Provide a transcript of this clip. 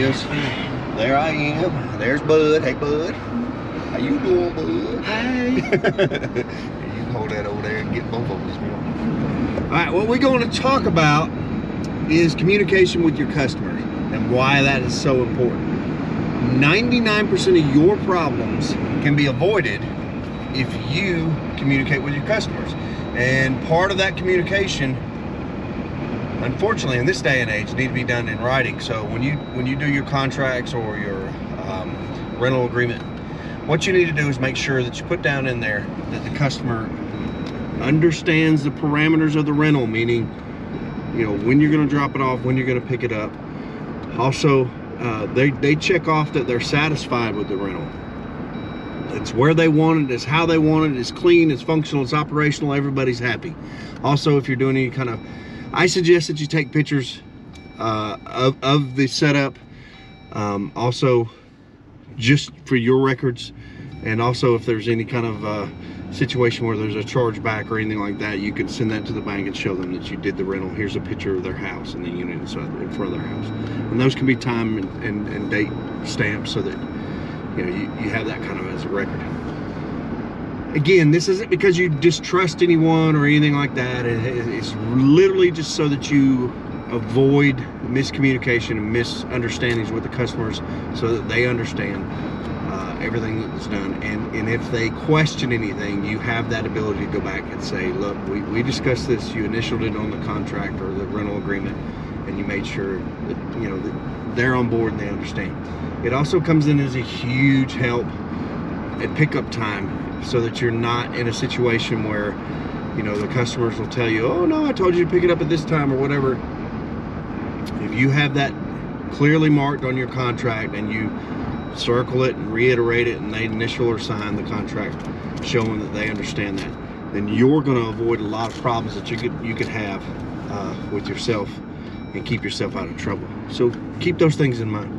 is. There I am. There's Bud. Hey, Bud. How you doing, Bud? Hey. You can hold that over there and get both of us. All right, what we're going to talk about is communication with your customers and why that is so important. 99% of your problems can be avoided if you communicate with your customers. And part of that communication, unfortunately, in this day and age, need to be done in writing. So when you do your contracts or your rental agreement, what you need to do is make sure that you put down in there that the customer understands the parameters of the rental, meaning, you know, when you're going to drop it off, when you're going to pick it up. Also, they check off that they're satisfied with the rental. It's where they want it, it's how they want it, it's clean, it's functional, it's operational, everybody's happy. Also, if you're doing any kind of, I suggest that you take pictures of the setup, also just for your records, and also if there's any kind of situation where there's a chargeback or anything like that, you could send that to the bank and show them that you did the rental. Here's a picture of their house and the unit in front of their house. And those can be time and date stamped so that you know you have that kind of as a record. Again, this isn't because you distrust anyone or anything like that. It's literally just so that you avoid miscommunication and misunderstandings with the customers, so that they understand everything that's done. And if they question anything, you have that ability to go back and say, look, we discussed this, you initialed it on the contract or the rental agreement, and you made sure that, you know, that they're on board and they understand. It also comes in as a huge help at pickup time, so that you're not in a situation where, you know, the customers will tell you, oh no, I told you to pick it up at this time or whatever. If you have that clearly marked on your contract and you circle it and reiterate it, and they initial or sign the contract showing that they understand that, then you're going to avoid a lot of problems that you could have with yourself and keep yourself out of trouble. So keep those things in mind.